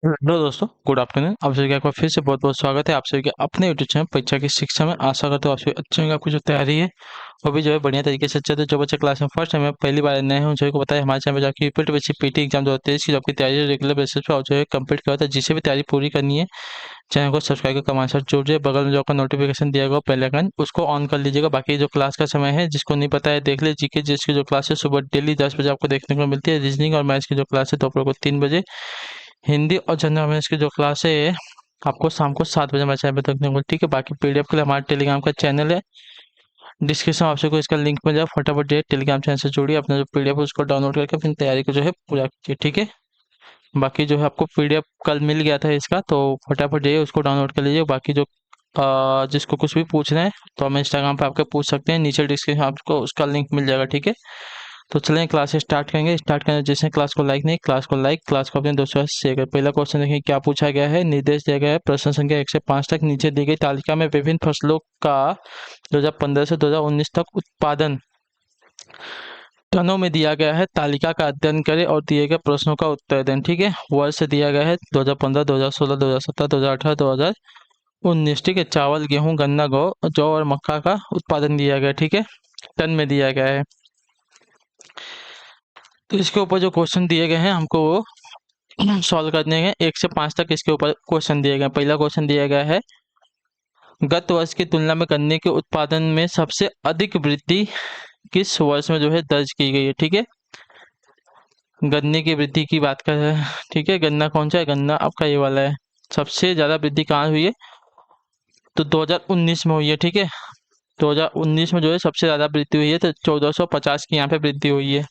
Hello दोस्तों, good afternoon. आप सभी का एक बार फिर से बहुत बहुत स्वागत है आप सभी के अपने यूट्यूब चैनल परीक्षा की शिक्षा में। आशा करता हूँ आप सभी अच्छे होंगे। आपकी जो तैयारी है वो भी जो है बढ़िया तरीके से चलते। जो बच्चे क्लास में फर्स्ट टाइम है, पहली बार नए हैं, उन सभी को बताया हमारे चैनल पर जाकर यूपीटी बेसिक पीटी एग्जाम 2023 की जो आपकी तैयारी रेगुलर बेसिस पर जो है कंप्लीट करता है। जिसे भी तैयारी पूरी करनी है, चैनल को सब्सक्राइब करके हमारे साथ जुड़ जाइए। बगल में जो आपका नोटिफिकेशन दिया गया पहले आइकन उसको ऑन कर लीजिएगा। बाकी जो क्लास का समय है, जिसको नहीं पता है देख लीजिए। जीके जिसकी जो क्लास है सुबह डेली 10 बजे आपको देखने को मिलती है। रीजनिंग और मैथ्स की जो क्लास है दोपहर को 3 बजे। हिंदी और जनरल अवेयरनेस की जो क्लास है आपको शाम को 7 बजे हमारे चैनल पर देखने को मिलती है। ठीक है, बाकी पीडीएफ के लिए हमारे टेलीग्राम का चैनल है, डिस्क्रिप्शन में आपसे को इसका लिंक मिल जाए। फटाफट जो है टेलीग्राम चैनल से जुड़िए, अपना जो पीडीएफ है उसको डाउनलोड करके अपनी तैयारी को जो है पूरा कीजिए। ठीक है, बाकी जो है आपको पीडीएफ कल मिल गया था इसका, तो फटाफट जाइए उसको डाउनलोड कर लीजिए। बाकी जो जिसको कुछ भी पूछना है तो हम इंस्टाग्राम पे आपके पूछ सकते हैं, नीचे डिस्क्रिप्शन आपको उसका लिंक मिल जाएगा। ठीक है, तो चलें क्लास स्टार्ट करेंगे। स्टार्ट करने जिसने क्लास को लाइक नहीं, क्लास को लाइक, क्लास को अपने दोस्तों से शेयर करें। पहला क्वेश्चन देखें क्या पूछा गया है। निर्देश दिया गया है प्रश्न संख्या 1 से 5 तक नीचे दी गई तालिका में विभिन्न फसलों का 2015 से 2019 तक उत्पादन टनों में दिया गया है। तालिका का अध्ययन करें और दिए गए प्रश्नों का उत्तर दें। ठीक है, वर्ष दिया गया है 2015, 2016, 2017, 2018, 2019। ठीक है, चावल, गेहूं, गन्ना, जौ और मक्का का उत्पादन दिया गया है। ठीक है, टन में दिया गया है। तो इसके ऊपर जो क्वेश्चन दिए गए हैं हमको वो सॉल्व करने हैं। 1 से 5 तक इसके ऊपर क्वेश्चन दिए गए हैं। पहला क्वेश्चन दिया गया है गत वर्ष की तुलना में गन्ने के उत्पादन में सबसे अधिक वृद्धि किस वर्ष में जो है दर्ज की गई है। ठीक है, गन्ने की वृद्धि की बात कर रहे हैं। ठीक है, गन्ना कौन सा है, गन्ना आपका ये वाला है। सबसे ज्यादा वृद्धि कहाँ हुई है, तो 2019 में हुई है। ठीक है, 2019 में जो है सबसे ज्यादा वृद्धि हुई है, तो 1450 की यहाँ पे वृद्धि हुई है।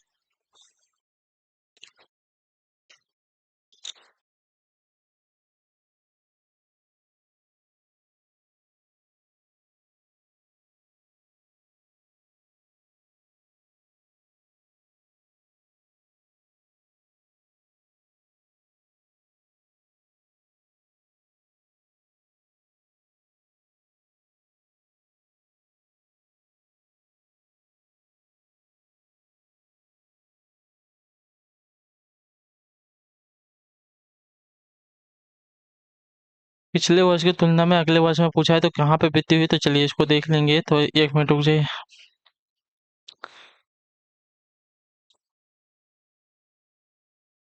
पिछले वर्ष की तुलना में अगले वर्ष में पूछा है, तो कहाँ पे वृद्धि हुई, तो चलिए इसको देख लेंगे। तो 1 मिनट रुक जाइए।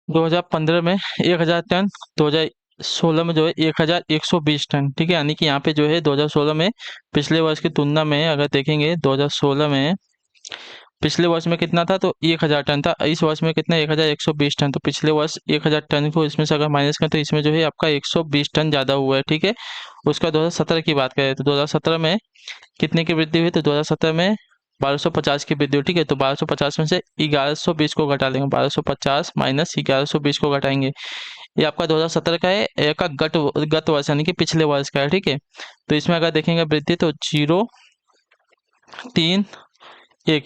2015 में 1000 टन, 2016 में जो है 1120 टन। ठीक है, यानी कि यहाँ पे जो है 2016 में पिछले वर्ष की तुलना में अगर देखेंगे 2016 में पिछले वर्ष में कितना था, तो 1000 टन था। इस वर्ष में कितना, 1120 टन। तो पिछले वर्ष 1000 टन को इसमें से अगर माइनस करें तो इसमें जो है आपका 120 टन ज़्यादा हुआ है। ठीक है, उसका 2017 की बात करें तो 2017 में कितने की वृद्धि हुई, तो 2017 में 1250 की वृद्धि हुई। ठीक है, तो 1250 में से 1120 को घटा लेंगे। 1250 माइनस 1120 को घटाएंगे। ये आपका 2017 का है, ये का गत गत वर्ष यानी कि पिछले वर्ष का है। ठीक है, तो इसमें अगर देखेंगे वृद्धि तो 0.31,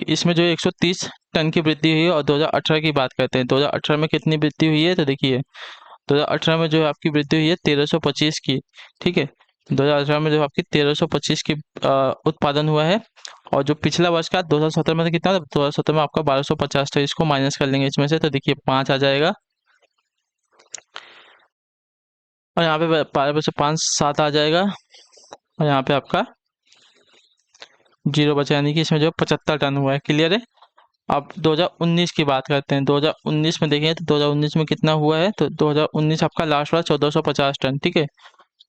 इसमें जो है 130 टन की वृद्धि हुई है। और 2018 की बात करते हैं, 2018 में कितनी वृद्धि हुई है, तो देखिए 2018 में जो है आपकी वृद्धि हुई है 1325 की। ठीक है, 2018 में जो आपकी 1325 की उत्पादन हुआ है। और जो पिछला वर्ष का 2017 में कितना था, 2017 में आपका 1250 था। इसको माइनस कर लेंगे इसमें से, तो देखिए 5 आ जाएगा। और यहाँ पे 12 से 5 7 आ जाएगा। और यहाँ पे आपका 0 बचा, यानी कि इसमें जो 75 टन हुआ है। क्लियर है। अब 2019 की बात करते हैं। 2019 में देखें तो 2019 में कितना हुआ है, तो 2019 आपका लास्ट वाला 1450 टन। ठीक है,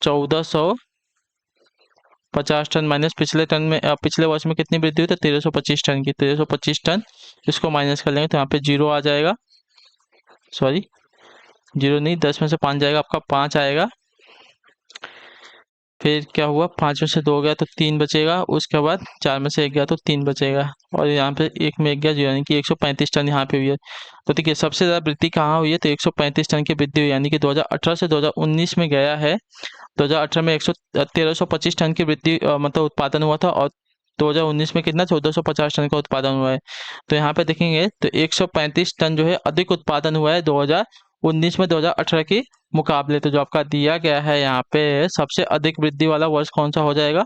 1450 टन माइनस पिछले टन में पिछले वर्ष में कितनी वृद्धि हुई, तो 1325 टन की। 1325 टन, इसको माइनस कर लेंगे तो यहाँ पे 0 आ जाएगा। सॉरी, 0 नहीं, 10 में से 5 जाएगा, आपका 5 आएगा। फिर क्या हुआ, 5 में से 2 गया तो 3 बचेगा। उसके बाद 4 में से 1 गया तो 3 बचेगा। और यहाँ पे 1 में 1 गया, यानी कि 135 टन यहाँ पे हुई है। तो देखिए सबसे ज़्यादा वृद्धि कहाँ हुई है, तो 135 टन की वृद्धि हुई, यानी कि 2018 से 2019 में गया है। 2018 में 1325 टन की वृद्धि मतलब उत्पादन हुआ था। और 2019 में कितना, 1450 टन का उत्पादन हुआ है। तो यहाँ पे देखेंगे तो 135 टन जो है अधिक उत्पादन हुआ है 2019 में 2018 की मुकाबले। तो जो आपका दिया गया है यहाँ पे सबसे अधिक वृद्धि वाला वर्ष कौन सा हो जाएगा,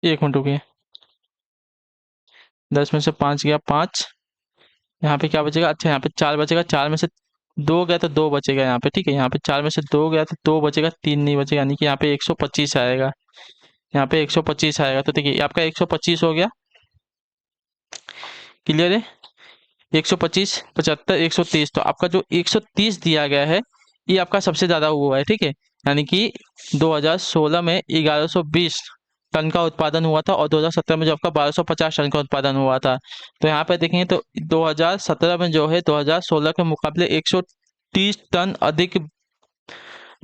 1 मिनट रुकिए। 10 में से 5 गया, 5, यहाँ पे क्या बचेगा, अच्छा यहाँ पे 4 बचेगा, 4 में से 2 गया तो 2 बचेगा यहाँ पे, ठीक है। यहाँ पे 4 में से 2 गया तो 2 बचेगा, 3 नहीं बचेगा, यानी कि यहाँ पे 125 आएगा। यहाँ पे 125 आएगा, तो देखिए आपका 125 हो गया। क्लियर है। 125, 75, 130, तो आपका जो 130 दिया गया है ये आपका सबसे ज़्यादा हुआ है, ठीक है। यानी कि 2016 में 1120 टन का उत्पादन हुआ था और 2017 में जो आपका 1250 टन का उत्पादन हुआ था। तो यहाँ पे देखेंगे तो 2017 में जो है 2016 के मुकाबले 130 टन अधिक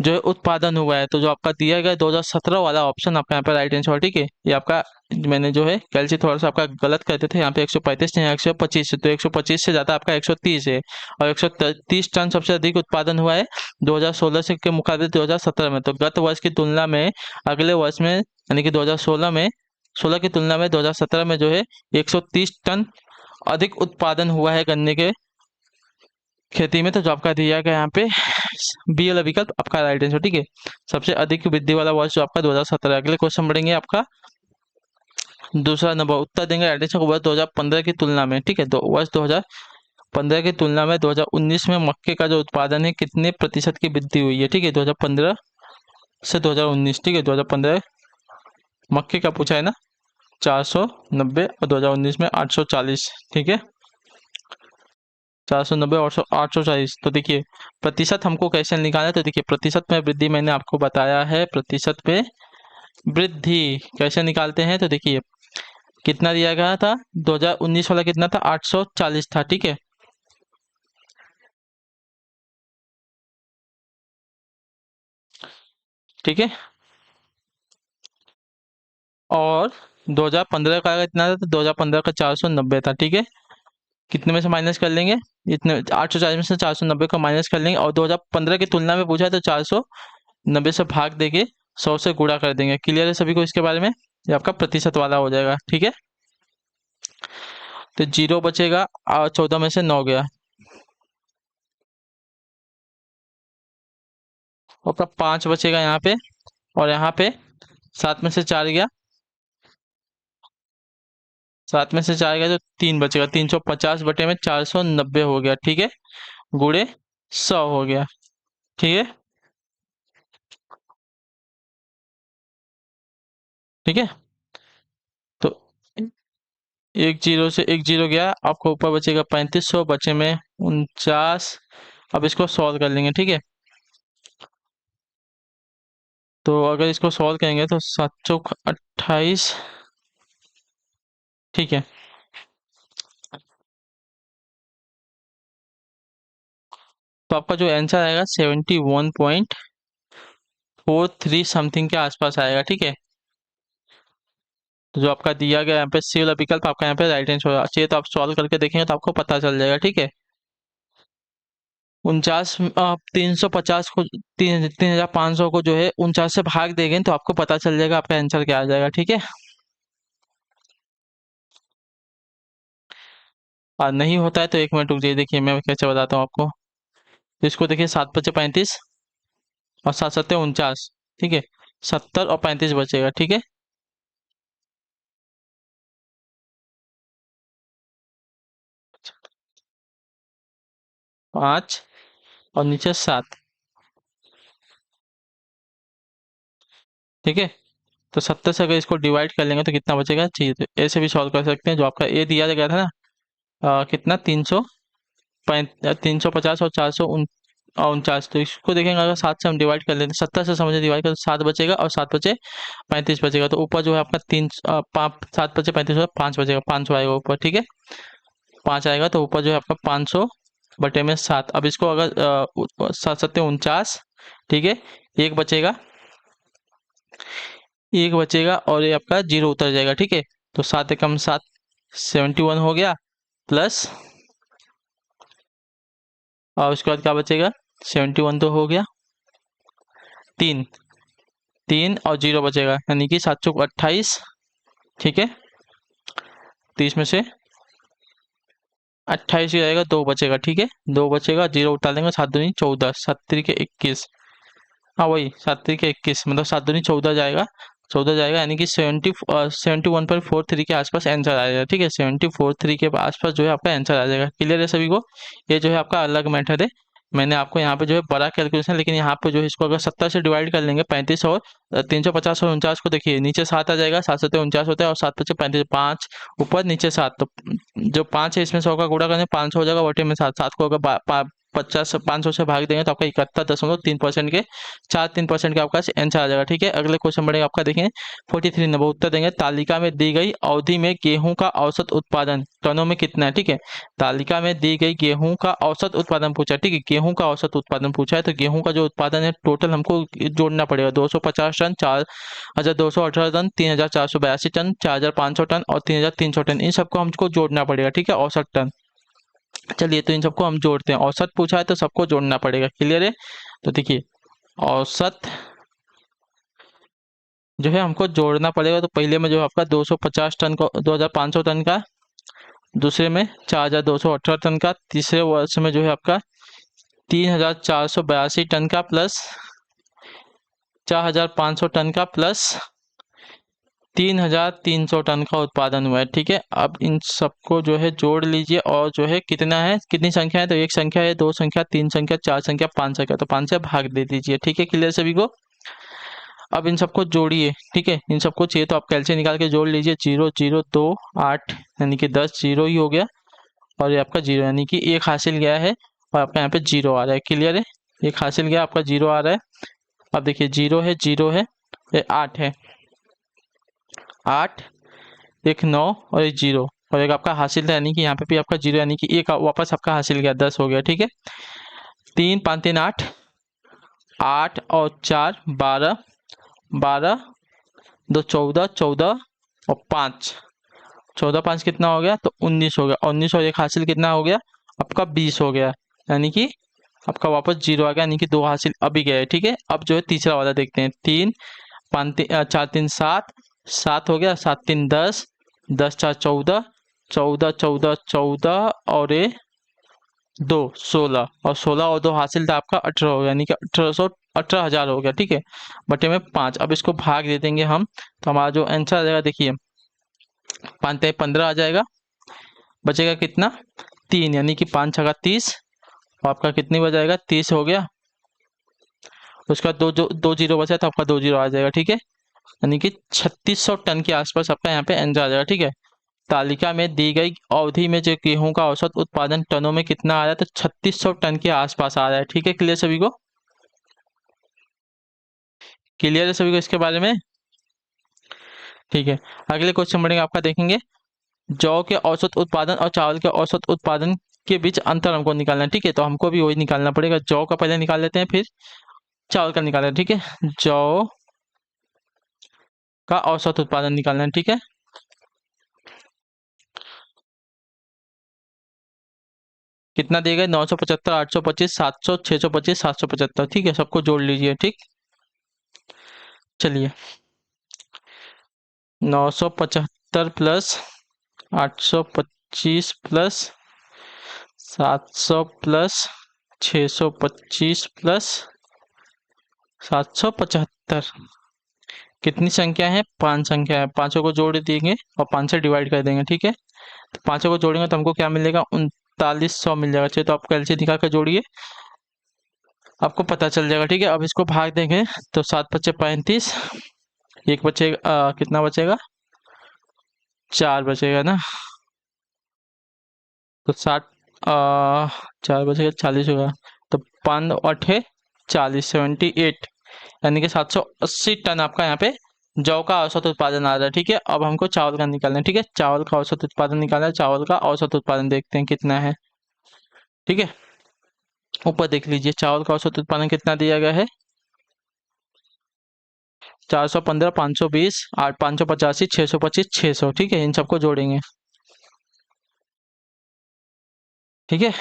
जो है उत्पादन हुआ है। तो जो आपका दिया गया 2017 वाला ऑप्शन आपका यहाँ पे राइट आंसर, ठीक है। ये आपका मैंने जो है कैलसी थोड़ा सा आपका गलत करते थे, यहाँ पे 135 नहीं 125 है, तो 125 से ज़्यादा आपका 130 है। और 130 टन सबसे अधिक उत्पादन हुआ है 2016 से के मुकाबले 2017 में। तो गत वर्ष की तुलना में अगले वर्ष में यानी कि 2016 में 16 की तुलना में 2017 में जो है 130 टन अधिक उत्पादन हुआ है गन्ने के खेती में। तो जो आपका दिया गया यहाँ पे बी वाला विकल्प आपका राइट आंसर, ठीक है। सबसे अधिक वृद्धि वाला वर्ष जो आपका 2017। अगले क्वेश्चन बढ़ेंगे आपका दूसरा नंबर उत्तर देंगे राइट आंसर को वर्ष 2015 की तुलना में, ठीक है। तो वर्ष 2015 की तुलना में 2019 में मक्के का जो उत्पादन है कितने प्रतिशत की वृद्धि हुई है, ठीक है। 2015 से 2019, ठीक है। 2015 मक्के का पूछा है ना, 490 और 2019 में 840, ठीक है। 490 और 840। तो देखिए प्रतिशत हमको कैसे निकालना है, तो देखिए प्रतिशत में वृद्धि मैंने आपको बताया है। प्रतिशत पे वृद्धि कैसे निकालते हैं, तो देखिए कितना दिया गया था 2019 वाला, कितना था 840 था, ठीक है। ठीक है। और 2015 का कितना था, तो 2015 का 490 था, ठीक है। कितने में से माइनस कर लेंगे, इतने 840 में से 490 का माइनस कर लेंगे, और 2015 की तुलना में पूछा है तो 490 से भाग देके 100 से गुणा कर देंगे। क्लियर है सभी को इसके बारे में। ये आपका प्रतिशत वाला हो जाएगा, ठीक है। तो 0 बचेगा और 14 में से 9 गया, और आपका 5 बचेगा यहाँ पे, और यहाँ पे 7 में से 4 गया, 7 में से 4 गया तो 3 बचेगा। 350 बटे में 490 हो गया, ठीक है। गुणे 100 हो गया, ठीक है। ठीक है। तो एक जीरो से एक जीरो गया, आपको ऊपर बचेगा 3500, बचे में 49। अब इसको सॉल्व कर लेंगे, ठीक है। तो अगर इसको सॉल्व करेंगे तो 728, ठीक है। तो आपका जो आंसर आएगा 71.43 समथिंग के आसपास आएगा, ठीक है। तो जो आपका दिया गया यहाँ पे सी वाला विकल्प आपका यहाँ पे राइट आंसर चाहिए, तो आप सॉल्व करके देखेंगे तो आपको पता चल जाएगा, ठीक है। 49, 350 को 3500 को जो है 49 से भाग देंगे तो आपको पता चल जाएगा आपका आंसर क्या आ जाएगा, ठीक है। और नहीं होता है तो 1 मिनट रुक जाइए, देखिए मैं कैसे बताता हूँ आपको। इसको देखिए 7 × 5 = 35 और 7 × 7 = 49, ठीक है। 70 और 35 बचेगा, ठीक है। 5 और नीचे 7, ठीक है। तो 70 से अगर इसको डिवाइड कर लेंगे तो कितना बचेगा चाहिए, तो ऐसे भी सॉल्व कर सकते हैं। जो आपका ए दिया गया था ना, कितना 350 और 449, तो इसको देखेंगे अगर 7 से हम डिवाइड कर लेते हैं, 70 से समझे डिवाइड कर तो 7 बचेगा, और 7 बचे 35 बचेगा। तो ऊपर जो है आपका 7 बचे 35 और 5 बचेगा, 500 आएगा ऊपर, ठीक है। 5 आएगा तो ऊपर जो है आपका 500 बटे में 7। अब इसको अगर 7 × 7 = 49, ठीक है। एक बचेगा, एक बचेगा और ये आपका जीरो उतर जाएगा, ठीक है। तो 7 × 7 71 हो गया, प्लस और उसके बाद क्या बचेगा, 71 तो हो गया, 3 3 और 0 बचेगा, यानी कि 728, ठीक है। 30 में से 28 ही रहेगा, 2 बचेगा, ठीक है। 2 बचेगा, 0 उतार देंगे, 7 × 2 = 14, 7 × 3 = 21, हाँ वही 7 × 3 = 21, मतलब 7 × 2 = 14 जाएगा। 14 जाएगा, यानी कि 71.43 के आसपास आंसर आ जाएगा। ठीक है, 74.3 के आसपास जो है आपका आंसर आ जाएगा। क्लियर है सभी को? ये जो है आपका अलग मेथड है। मैंने आपको यहाँ पे जो है बड़ा कैलकुलेशन, लेकिन यहाँ पे जो है इसको अगर 70 से डिवाइड कर लेंगे, 35 और 350 और 49 को देखिए, नीचे 7 आ जाएगा, 7 7 49 होता है, और 7 5 35, 5 ऊपर नीचे 7, तो जो 5 है इसमें 100 का गुणा करें 500 हो जाएगा, बटे में 7, 7 को अगर 50 500 से भाग देंगे तो आपका 71.3% के 4-3% के आपका आंसर आ जाएगा। ठीक है, अगले क्वेश्चन बढ़ेगा आपका, देखें 43 नंबर उत्तर देंगे, तालिका में दी गई अवधि में गेहूं का औसत उत्पादन टनों में कितना है। ठीक है, तालिका में दी गई गेहूं का औसत उत्पादन पूछा है। ठीक है, गेहूं का औसत उत्पादन पूछा है, तो गेहूं का जो उत्पादन है टोटल हमको जोड़ना पड़ेगा। 250 टन, 4,218 टन, 3,482 टन, 4,500 टन और 3,300 टन, इन सबको हमको जोड़ना पड़ेगा। ठीक है, औसत टन। चलिए, तो इन सबको हम जोड़ते हैं। औसत पूछा है तो सबको जोड़ना पड़ेगा। क्लियर है? तो देखिए, औसत जो है हमको जोड़ना पड़ेगा। तो पहले में जो आपका 250 टन का, 2,500 टन का, दूसरे में 4,218 टन का, तीसरे वर्ष में जो है आपका 3,482 टन का, प्लस 4,500 टन का, प्लस 3,300 टन का उत्पादन हुआ है। ठीक है, अब इन सबको जो है जोड़ लीजिए, और जो है कितना है, कितनी संख्या है, तो एक संख्या है, दो संख्या, तीन संख्या, चार संख्या, पांच संख्या, तो 5 से भाग दे दीजिए। ठीक है, क्लियर सभी को? अब इन सबको जोड़िए। ठीक है, इन सबको चाहिए तो आप कैलसी निकाल के जोड़ लीजिए। 0 0 2 8, यानी कि 10 जीरो ही हो गया, और ये आपका 0, यानी कि एक हासिल गया है, और आपका यहाँ पे 0 आ रहा है। क्लियर है? एक हासिल गया, आपका 0 आ रहा है। अब देखिए, 0 है, 0 है, ये 8 है, 8, एक 9 और एक 0, और एक आपका हासिल था, यानी कि यहाँ पे भी आपका 0, यानी कि एक वापस आपका हासिल गया, 10 हो गया। ठीक है, 3 5 3 8, 8 और 4 12, 12 2 14, 14 और 5, 14 5 कितना हो गया, तो 19 हो गया, 19 और एक हासिल कितना हो गया, आपका 20 हो गया, यानी कि आपका वापस 0 आ गया, यानी कि 2 हासिल अभी गया है। ठीक है, अब जो है तीसरा वाला देखते हैं। 3 5 4 3 7, 7 हो गया, 7 3 10, 10 4 14, 14 14 14 और ये 2 16, और 16 और 2 हासिल था आपका 18 हो गया, यानी कि 18,000 हो गया। ठीक है, बटे में 5। अब इसको भाग दे देंगे हम, तो हमारा जो आंसर आ जाएगा, देखिए 5 15 आ जाएगा, बचेगा कितना, 3, यानी कि 5 छका 30, और आपका कितनी बच 30 हो गया। उसका दो जीरो बचा, तो आपका 2 जीरो आ जाएगा। ठीक है, यानी कि 3600 टन के आसपास आपका यहाँ पे आंसर आ जाएगा। ठीक है, तालिका में दी गई अवधि में जो गेहूं का औसत उत्पादन टनों में कितना आ रहा है, तो 3600 टन के आसपास आ रहा है। ठीक है, क्लियर सभी को? क्लियर है सभी को इसके बारे में? ठीक है, अगले क्वेश्चन बढ़ेंगे आपका, देखेंगे जौ के औसत उत्पादन और चावल के औसत उत्पादन के बीच अंतर हमको निकालना है। ठीक है, तो हमको भी वही निकालना पड़ेगा। जौ का पहले निकाल लेते हैं, फिर चावल का निकालना है। ठीक है, जौ का औसत उत्पादन निकालना है। ठीक है, कितना दिए गए, 975, 825, 700, 625, 775। ठीक है, सबको जोड़ लीजिए। ठीक, चलिए, 975 प्लस 825 प्लस 700 प्लस 625 प्लस 775, कितनी संख्या है, 5 संख्या है। पांचों को जोड़ देंगे और 5 से डिवाइड कर देंगे। ठीक है, तो पांचों को जोड़ेंगे तो हमको क्या मिलेगा, 3900 मिल जाएगा। चलिए, तो आप कैलसी निकाल कर जोड़िए, आपको पता चल जाएगा। ठीक है, अब इसको भाग देंगे, तो 7 बचे 35, एक बचेगा, कितना बचेगा, 4 बचेगा ना, तो 60, 4 बचेगा, 40 होगा, तो 5 8 40, 78, यानी कि 780 टन आपका यहाँ पे जौ का औसत उत्पादन आ रहा है। ठीक है, अब हमको चावल का निकालना है। ठीक है, चावल का औसत उत्पादन निकालना है, चावल का औसत उत्पादन देखते हैं कितना है। ठीक है, ऊपर देख लीजिए, चावल का औसत उत्पादन कितना दिया गया है, 415, 520, 8 585, 625, 600। ठीक है, इन सबको जोड़ेंगे। ठीक है,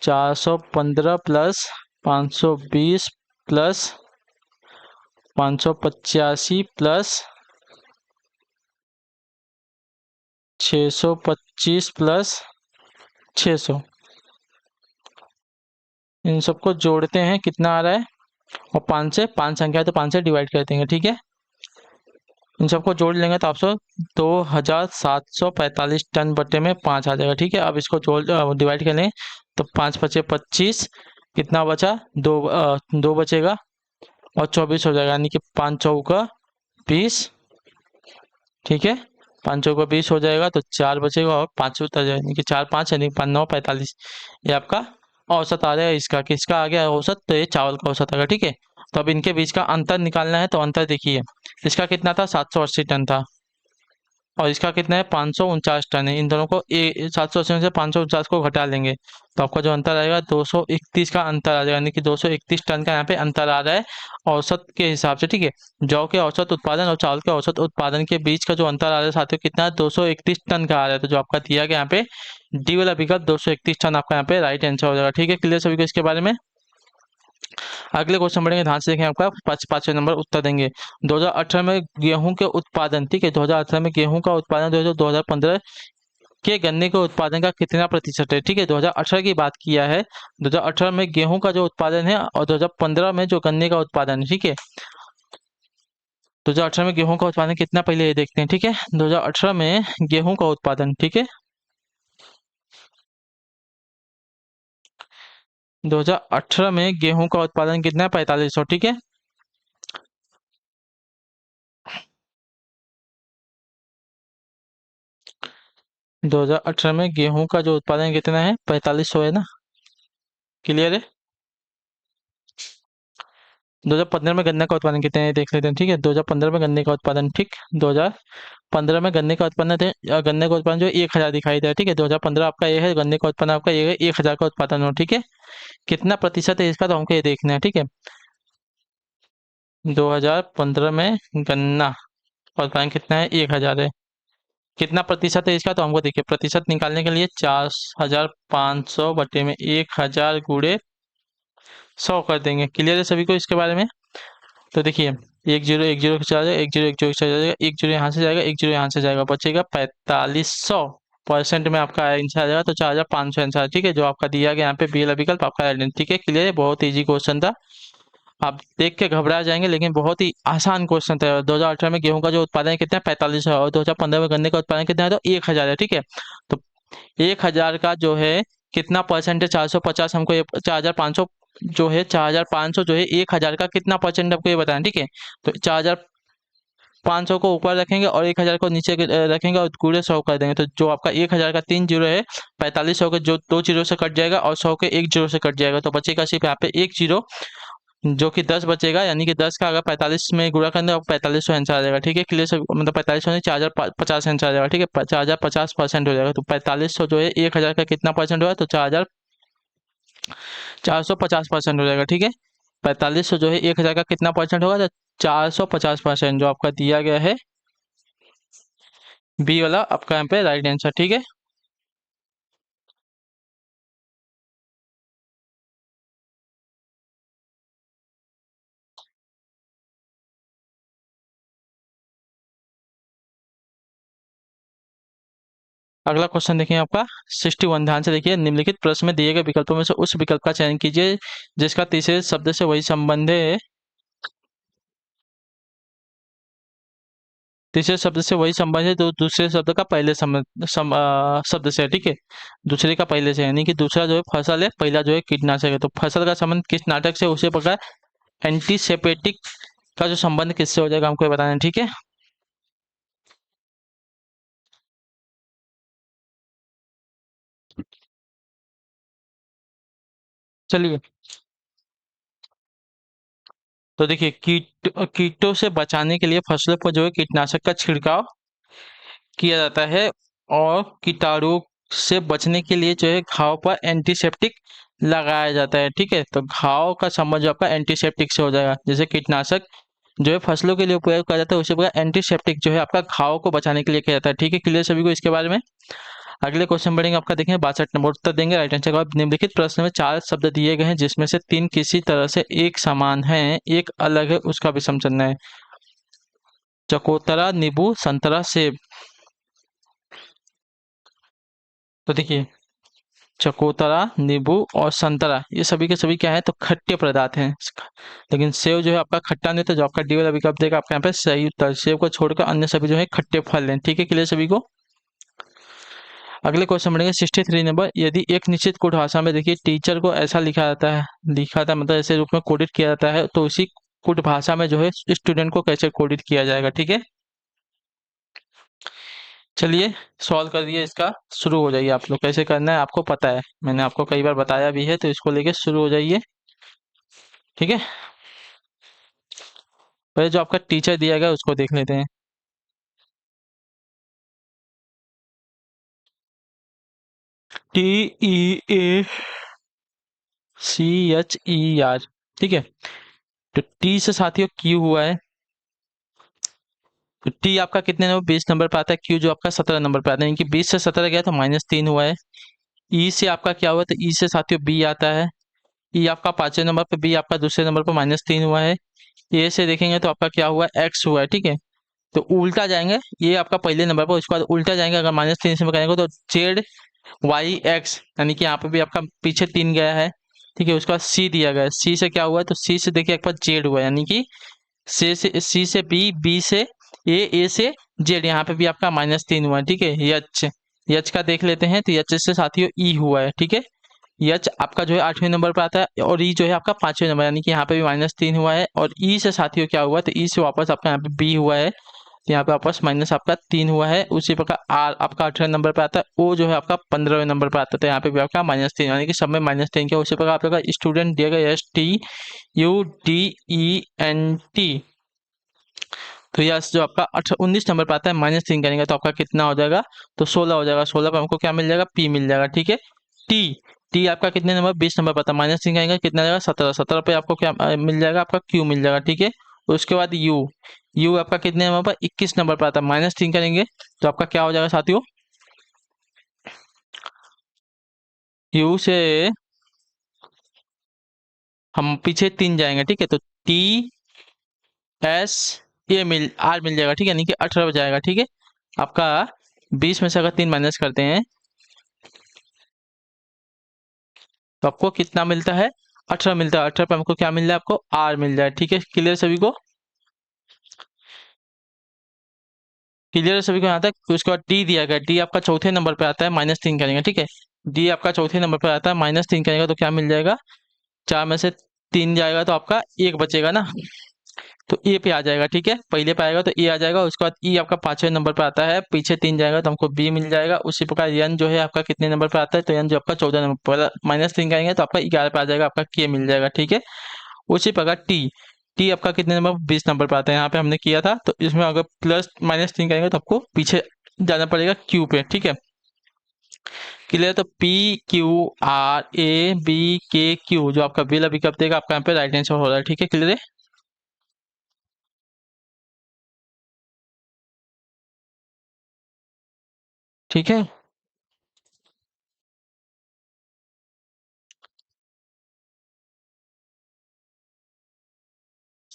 415 प्लस 520 प्लस 585 प्लस 625 प्लस 600, इन सबको जोड़ते हैं, कितना आ रहा है, और 5 संख्या है तो 5 से डिवाइड कर देंगे, ठीक है। इन सबको जोड़ लेंगे तो आपको 2745 टन बटे में 5 आ जाएगा, ठीक है। अब इसको जोड़ डिवाइड कर लें तो 5×5 = 25, कितना बचा, दो बचेगा और 24 हो जाएगा, यानी कि 5×4 = 20, ठीक है। 5×4 = 20 हो जाएगा तो 4 बचेगा और 5 उतर जाएगा, यानी कि 4×5 यानी 5×9 = 45। ये आपका औसत आ जाएगा इसका, किसका आ गया औसत, तो ये चावल का औसत आ गया, ठीक है। तो अब इनके बीच का अंतर निकालना है, तो अंतर देखिए, इसका कितना था, 780 टन था और इसका कितना है, 549 टन है। इन दोनों को 780 में से 549 को घटा लेंगे तो आपका जो अंतर आएगा 231 का अंतर आ जाएगा, यानी कि 231 टन का यहाँ पे अंतर आ रहा है औसत के हिसाब से, ठीक है। जौ के औसत उत्पादन और चावल के औसत उत्पादन के बीच का जो अंतर आ रहा है साथियों, कितना है, 231 टन का आ रहा है। तो जो आपका दिया गया यहाँ पे डी वाला विकल्प 231 टन आपका यहाँ पे राइट आंसर हो जाएगा, ठीक है। क्लियर सभी को इसके बारे में। अगले क्वेश्चन बढ़ेंगे, ध्यान से देखें, आपका 5 नंबर उत्तर देंगे। 2018 में गेहूं के उत्पादन, ठीक है, 2018 में गेहूं का उत्पादन 2015 के गन्ने के उत्पादन का कितना प्रतिशत है, ठीक है। 2018 की बात किया है, 2018 में गेहूं का जो उत्पादन है और 2015 में जो गन्ने का उत्पादन है, ठीक है। 2018 में गेहूं का उत्पादन कितना, पहले ये देखते हैं, ठीक है। 2018 में गेहूं का उत्पादन, ठीक है, 2018 में गेहूं का उत्पादन कितना है, 4500, ठीक है। 2018 में गेहूं का जो उत्पादन कितना है, 4500 है ना, क्लियर है। 2015 में गन्ने का उत्पादन कितना है देख लेते हैं, ठीक है। 2015 में गन्ने का उत्पादन, ठीक, 2015 में गन्ने का उत्पादन थे, गन्ने का उत्पादन जो 1000 दिखाई दे रहा है, ठीक है। 2015 आपका ये है, गन्ने का उत्पादन आपका ये है, 1000 का उत्पादन हो, ठीक है। कितना प्रतिशत है इसका, तो हमको ये देखना है, ठीक है। 2015 में गन्ना का उत्पादन कितना है, 1000 है। कितना प्रतिशत है इसका, तो हमको देखिए प्रतिशत निकालने के लिए 4500 बटे में 1000 गुणे 100 कर देंगे। क्लियर है सभी को इसके बारे में। तो देखिए, 1 0 1 0 चला जाएगा, 1 0 1 0 चला जाएगा, 1 0 यहाँ से जाएगा, 1 0 यहाँ से जाएगा, बचेगा 4500%। में आपका आंसर आ जाएगा, तो 4500 आंसर, ठीक है। जो आपका दिया गया यहाँ पे बी वाला विकल्प आपका राइट है, ठीक है। क्लियर है, बहुत इजी क्वेश्चन था, आप देख के घबरा जाएंगे लेकिन बहुत ही आसान क्वेश्चन था। 2018 में गेहूं का जो उत्पादन है कितना है, 4500 है, और 2015 में गन्ने का उत्पादन कितना है, तो 1000 है, ठीक है। तो 1000 का जो है कितना परसेंट है, 450, हमको ये 4500 जो है, 4500 जो है 1000 का कितना परसेंट आपको ये बताना, ठीक है। तो 4500 को ऊपर रखेंगे और 1000 को नीचे रखेंगे और गुणे 100 कर देंगे, तो जो आपका 1000 का 3 जीरो है, 4500 के जो 2 जीरो से कट जाएगा और 100 के 1 जीरो से कट जाएगा, तो बचेगा सिर्फ यहाँ पे 1 जीरो, जो कि 10 बचेगा, यानी कि 10 का अगर 45 में गुणा करेंगे तो 4500 आंसर आ जाएगा, ठीक है। क्लियर से, मतलब 4500 नहीं, 4050 आंसर आ जाएगा, ठीक है। 4050% हो जाएगा, तो 4500 जो है 1000 का कितना परसेंट होगा, तो 4450% हो जाएगा, ठीक है। 4500 जो है 1000 का कितना परसेंट होगा, तो 450%, जो आपका दिया गया है बी वाला आपका यहाँ पे राइट आंसर, ठीक है। अगला क्वेश्चन देखिए आपका 61, ध्यान से देखिए, निम्नलिखित प्रश्न में दिए गए विकल्पों में से उस विकल्प का चयन कीजिए जिसका तीसरे शब्द से वही संबंध है, तीसरे शब्द से वही संबंध है तो दूसरे शब्द का पहले शब्द से है, ठीक है। दूसरे का पहले से, यानी कि दूसरा जो है फसल है, पहला जो है कीटनाशक है, तो फसल का संबंध किस नाटक से, उसे प्रकार एंटीसेपेटिक का जो संबंध किससे हो जाएगा, हमको ये बताना है, ठीक है। चलिए, तो देखिए, कीटों से बचाने के लिए फसलों पर जो है कीटनाशक का छिड़काव किया जाता है, और कीटाणुओं से बचने के लिए जो है घाव पर एंटीसेप्टिक लगाया जाता है, ठीक है। तो घाव का संबंध जो आपका एंटीसेप्टिक से हो जाएगा, जैसे कीटनाशक जो है फसलों के लिए उपयोग किया जाता है, उसी प्रकार एंटीसेप्टिक जो है आपका घाव को बचाने के लिए किया जाता है, ठीक है। क्लियर सभी को इसके बारे में। अगले क्वेश्चन बढ़ेंगे, आपका देखेंगे 62 नंबर उत्तर देंगे राइट आंसर का। निम्नलिखित प्रश्न में 4 शब्द दिए गए हैं जिसमें से 3 किसी तरह से एक समान है, एक अलग है, उसका विषम चुनना है। चकोतरा, नींबू, संतरा, सेब। तो देखिए, चकोतरा, नींबू और संतरा ये सभी के सभी क्या है तो खट्टे पदार्थ हैं। लेकिन सेव जो है आपका खट्टा नहीं, तो जो आपका डी वाला विकल्प देगा आपका यहाँ पे सही उत्तर। सेव को छोड़कर अन्य सभी जो है खट्टे फल हैं। ठीक है, क्लियर सभी को। अगले क्वेश्चन बढ़ेंगे 63 नंबर। यदि एक निश्चित कोड भाषा में देखिए टीचर को ऐसा लिखा था मतलब ऐसे रूप में कोडित किया जाता है, तो उसी कोड भाषा में जो है स्टूडेंट को कैसे कोडित किया जाएगा। ठीक है, चलिए सॉल्व कर दिए इसका, शुरू हो जाइए। आप लोग कैसे करना है आपको पता है, मैंने आपको कई बार बताया भी है, तो इसको लेके शुरू हो जाइए। ठीक है, पहले जो आपका टीचर दिया गया उसको देख लेते हैं। TEACHER। ठीक है, तो टी से साथियों क्यू हुआ है। तो टी आपका कितने नंबर 20 नंबर पे आता है, क्यू जो आपका 17 नंबर पे आता है, यानी कि 20 से 17 गया तो -3 हुआ है। ई से आपका क्या हुआ, तो ई से साथियों बी आता है। ई आपका 5वें नंबर पे, बी आपका दूसरे नंबर पे -3 हुआ है। ए से देखेंगे तो आपका क्या हुआ, एक्स हुआ है। ठीक है, तो उल्टा जाएंगे, ये आपका पहले नंबर पर, उसके बाद उल्टा जाएंगे। अगर -3 से करेंगे तो जेड वाई एक्स, यानी कि यहाँ पे भी आपका पीछे 3 गया है। ठीक है, उसके बाद सी दिया गया है। सी से क्या हुआ है, तो सी से देखिए एक बार जेड हुआ है, यानी कि सी से बी, बी से ए से जेड, यहाँ पे भी आपका -3 हुआ है। ठीक है, यच, यच का देख लेते हैं, तो यच से साथियों ई हुआ है। ठीक है, यच आपका जो है 8वें नंबर पर आता है, और ई जो है आपका 5वें नंबर, यानी कि यहाँ पे भी -3 हुआ है। और ई से साथियों क्या हुआ, तो ई से वापस आपका यहाँ पे बी हुआ है, तो यहाँ पे वापस माइनस आपका 3 हुआ है। उसी प्रकार आर आपका 8वें नंबर पे आता है, ओ जो है आपका 15वें नंबर पे आता है, तो यहाँ पे भी आपका -3, यानी कि सब में -3 क्या। उसी प्रकार आप लोग का स्टूडेंट दिया गया STUDENT, तो यस जो आपका 19 नंबर पे आता है, -3 करेंगे तो आपका कितना हो जाएगा, तो 16 हो जाएगा। 16 पे हमको क्या मिल जाएगा, पी मिल जाएगा। ठीक है, टी, टी आपका कितने नंबर 20 नंबर पे आता है, -3 करेंगे कितना जाएगा 17, 17 पे आपको क्या मिल जाएगा, आपका क्यू मिल जाएगा। ठीक है, उसके बाद यू, यू आपका कितने नंबर पर 21 नंबर पर आता है, -3 करेंगे तो आपका क्या हो जाएगा साथियों, यू से हम पीछे 3 जाएंगे। ठीक है, तो टी एस ए आर मिल जाएगा। ठीक है, यानी कि 18 हो जाएगा। ठीक है, आपका 20 में से अगर 3 माइनस करते हैं तो आपको कितना मिलता है, 18 मिलता है। 18 पे हमको क्या मिल रहा है, आपको आर मिल जाए। ठीक है, क्लियर सभी को, क्लियर सभी को यहाँ तक। तो उसके बाद डी दिया गया, डी आपका चौथे नंबर पे आता है, -3 करेंगे। ठीक है, डी आपका चौथे नंबर पे आता है, -3 करेंगे तो क्या मिल जाएगा, 4 में से 3 जाएगा तो आपका 1 बचेगा ना, तो ए पे आ जाएगा। ठीक है, पहले पे आएगा तो ए आ जाएगा। उसके बाद ई आपका 5वें नंबर पे आता है, पीछे 3 जाएगा तो हमको बी मिल जाएगा। उसी प्रकार एन जो है आपका कितने नंबर पे आता है, तो एन जो आपका 14 नंबर पर, -3 करेंगे तो आपका 11 पे आ जाएगा, आपका के मिल जाएगा। ठीक है, उसी प्रकार टी, टी आपका कितने नंबर 20 नंबर पर आता है, यहाँ पे हमने किया था, तो इसमें अगर +-3 करेंगे तो आपको पीछे जाना पड़ेगा क्यू पे। ठीक है, क्लियर। तो P Q R A B के क्यू जो आपका बिल अभी कब देगा, आपका यहाँ पे राइट आंसर हो रहा है। ठीक है, क्लियर है। ठीक है,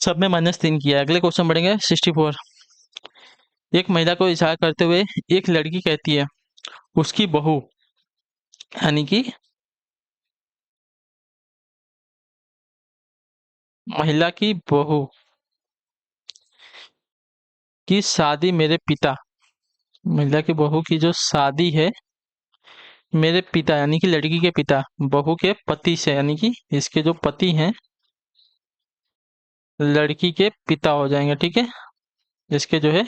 सब में -3 किया है। अगले क्वेश्चन बढ़ेंगे 64। एक महिला को इशारा करते हुए एक लड़की कहती है उसकी बहू, यानी कि महिला की बहू की शादी मेरे पिता, महिला की बहू की जो शादी है मेरे पिता, यानी कि लड़की के पिता, बहू के पति से, यानी कि इसके जो पति हैं लड़की के पिता हो जाएंगे। ठीक है, इसके जो है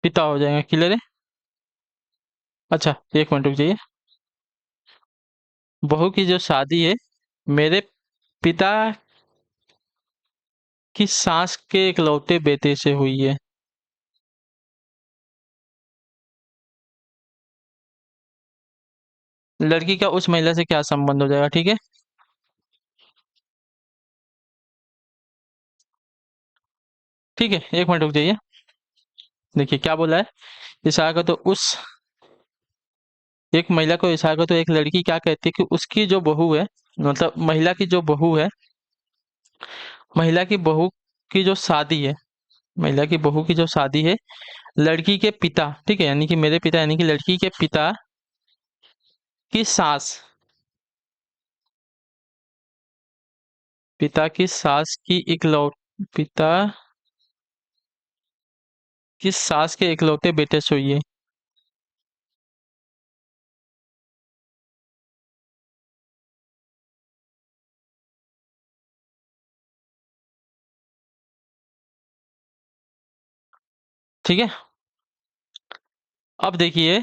पिता हो जाएंगे। क्लियर है। अच्छा, एक मिनट रुक जाइए। बहू की जो शादी है मेरे पिता की सास के इकलौते बेटे से हुई है। लड़की का उस महिला से क्या संबंध हो जाएगा। ठीक है, ठीक है, एक मिनट रुक जाइए। देखिए क्या बोला है, इशारा को तो उस, एक महिला को इशारा को तो एक लड़की क्या कहती है कि उसकी जो बहू है, मतलब महिला की जो बहू है, महिला की बहू की जो शादी है, महिला की बहू की जो शादी है लड़की के पिता, ठीक है, यानी कि मेरे पिता, यानी कि लड़की के पिता की सास, पिता की सास की इकलौत पिता की सास के इकलौते बेटे से हुई है। ठीक है, अब देखिए,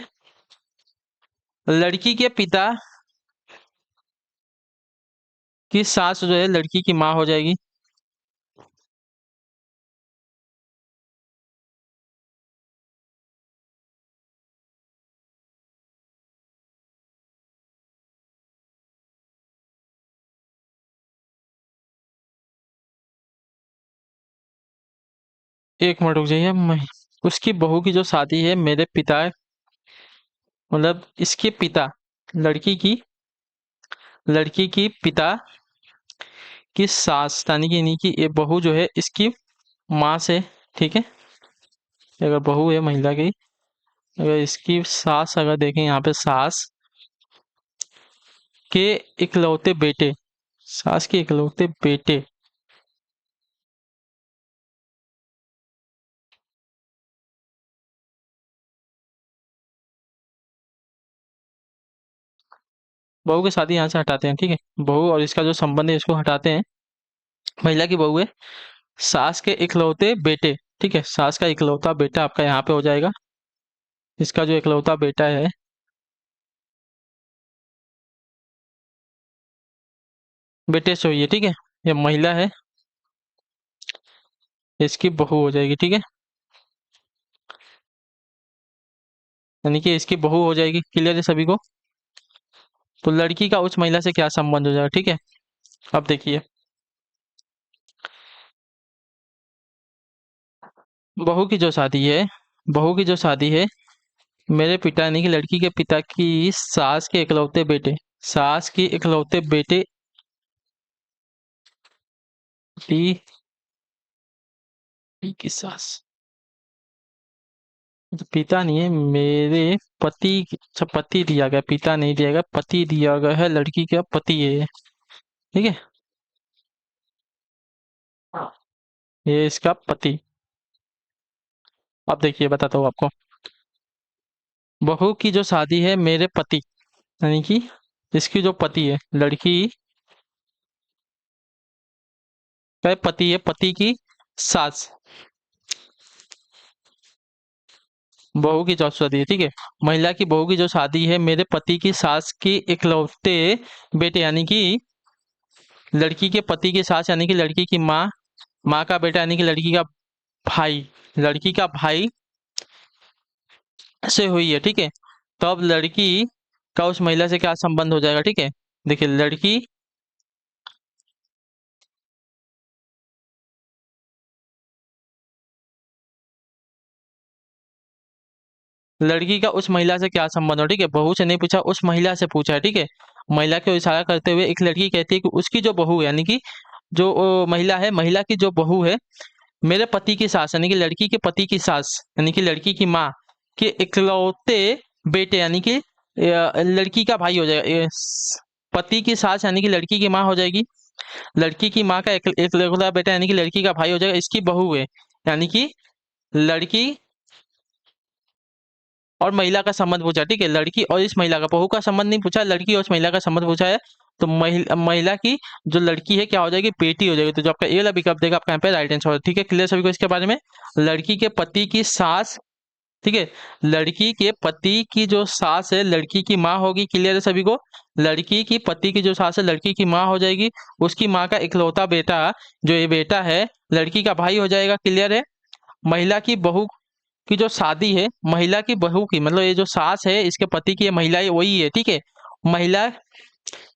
लड़की के पिता की सास जो है लड़की की माँ हो जाएगी। एक मिनट रुक जाइए, उसकी बहू की जो शादी है मेरे पिता, मतलब इसके पिता, लड़की की लड़की की पिता की सास यानी कि इन्हीं की ये बहू जो है इसकी माँ से, ठीक है, अगर बहू है महिला की, अगर इसकी सास अगर देखें यहाँ पे सास के इकलौते बेटे, सास के इकलौते बेटे, बहू की शादी यहाँ से हटाते हैं, ठीक है, बहू और इसका जो संबंध है इसको हटाते हैं। महिला की बहू है, सास के इकलौते बेटे, ठीक है, सास का इकलौता बेटा आपका यहाँ पे हो जाएगा। इसका जो इकलौता बेटा है, बेटे से हुई है, ठीक है, ये महिला है, इसकी बहू हो जाएगी, ठीक है, यानी कि इसकी बहू हो जाएगी। क्लियर है सभी को? तो लड़की का उस महिला से क्या संबंध हो जाएगा, ठीक है। अब देखिए, बहू की जो शादी है, बहू की जो शादी है मेरे पिता यानी कि लड़की के पिता की सास के इकलौते बेटे, सास की इकलौते बेटे की की सास, तो पिता नहीं है, मेरे पति, अच्छा पति दिया गया, पिता नहीं दिया गया, पति दिया गया है, लड़की का पति है ये, ठीक है, ये इसका पति। अब देखिए बताता हूँ आपको, बहू की जो शादी है मेरे पति यानी कि इसकी जो पति है, लड़की का पति है, पति की सास, बहू की जो शादी है, ठीक है, महिला की बहू की जो शादी है मेरे पति की सास की इकलौते बेटे यानी कि लड़की के पति की सास यानी कि लड़की की माँ, माँ का बेटा यानी कि लड़की का भाई, लड़की का भाई से हुई है, ठीक है। तो अब लड़की का उस महिला से क्या संबंध हो जाएगा, ठीक है। देखिए, लड़की का उस महिला से क्या संबंध हो, ठीक है, बहू से नहीं पूछा, उस महिला से पूछा है, ठीक है। महिला को इशारा करते हुए एक लड़की कहती है कि उसकी जो बहू है यानी कि जो महिला है, महिला की जो बहू है मेरे पति की सास यानी कि लड़की के पति की सास यानी कि लड़की की माँ के इकलौते बेटे यानी कि लड़की का भाई हो जाएगा, पति की सास यानी कि लड़की की माँ हो जाएगी, लड़की की माँ का इकलौता बेटा यानी कि लड़की का भाई हो जाएगा, इसकी बहू है यानी कि लड़की और महिला का संबंध पूछा, ठीक है, लड़की और इस महिला का, बहू का संबंध नहीं पूछा, लड़की और इस महिला का संबंध पूछा है। तो महिला की जो लड़की है क्या हो जाएगी, बेटी हो जाएगी। तो जो आपका ये वाला विकल्प देगा आपका यहाँ पे राइट आंसर, ठीक है। क्लियर सभी को इसके बारे में? लड़की के पति की सास, ठीक है, लड़की के पति की जो सास है लड़की की माँ होगी। क्लियर है सभी को? लड़की की पति की जो सास है लड़की की माँ हो जाएगी, उसकी माँ का इकलौता बेटा जो ये बेटा है लड़की का भाई हो जाएगा। क्लियर है? महिला की बहू की जो शादी है, महिला की बहू की मतलब ये जो सास है इसके पति की, ये महिला है वही है, ठीक है। महिला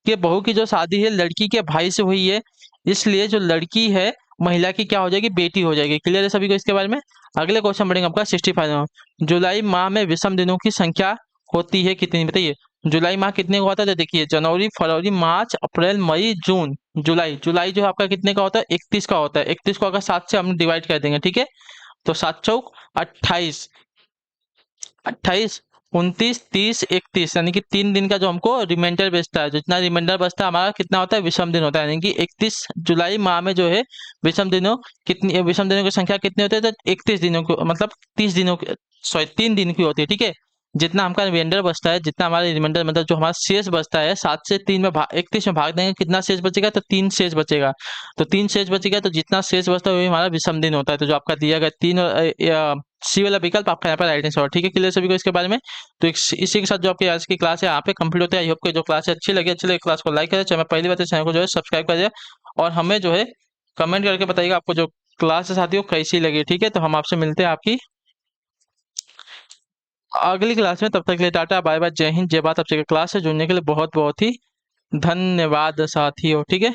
के बहू की जो शादी है लड़की के भाई से हुई है, इसलिए जो लड़की है महिला की क्या हो जाएगी, बेटी हो जाएगी। क्लियर है सभी को इसके बारे में? अगले क्वेश्चन बढ़ेंगे आपका 65 में। जुलाई माह में विषम दिनों की संख्या होती है कितनी, बताइए। जुलाई माह कितने का होता है? तो देखिए, जनवरी, फरवरी, मार्च, अप्रैल, मई, जून, जुलाई, जुलाई जो है आपका कितने का होता है, 31 का होता है। 31 को अगर 7 से हम डिवाइड कर देंगे, ठीक है, तो 7 चौक 28, 28 29, 30, 31 यानी कि 3 दिन का जो हमको रिमाइंडर बचता है, जितना रिमाइंडर बचता है हमारा कितना होता है, विषम दिन होता है। यानी कि 31 जुलाई माह में जो है विषम दिनों की संख्या कितनी होती है, तो 31 दिनों की, मतलब 30 दिनों की, सॉरी 3 दिन की होती है। ठीक है, जितना हमका रिमाइंडर बचता है, जितना हमारा रिमाइंडर मतलब जो हमारा शेष बचता है, 7 से 3 में 31 में भाग देंगे, कितना शेष बचेगा, तो 3 शेष बचेगा। तो 3 शेष बचेगा, तो जितना शेष बचता है वही हमारा विषम दिन होता है। तो जो आपका दिया गया 3 और सी वाला विकल्प आपका यहाँ पर राइट आंसर। ठीक है, क्लियर सभी को इसके बारे में। तो इसी के साथ जो आपकी आज की क्लास है यहाँ पे कंप्लीट होता है। आई होप कि जो क्लास है अच्छी लगे क्लास को लाइक करें, चाहे मैं पहली बार चैनल को जो है सब्सक्राइब करिए, और हमें जो है कमेंट करके बताइएगा आपको जो क्लास है साथियों कैसी लगी। ठीक है, तो हम आपसे मिलते हैं आपकी अगली क्लास में। तब तक के लिए टाटा बाय बाय, जय हिंद जय भारत। आपसे क्लास से जुड़ने के लिए बहुत बहुत ही धन्यवाद साथियों। ठीक है।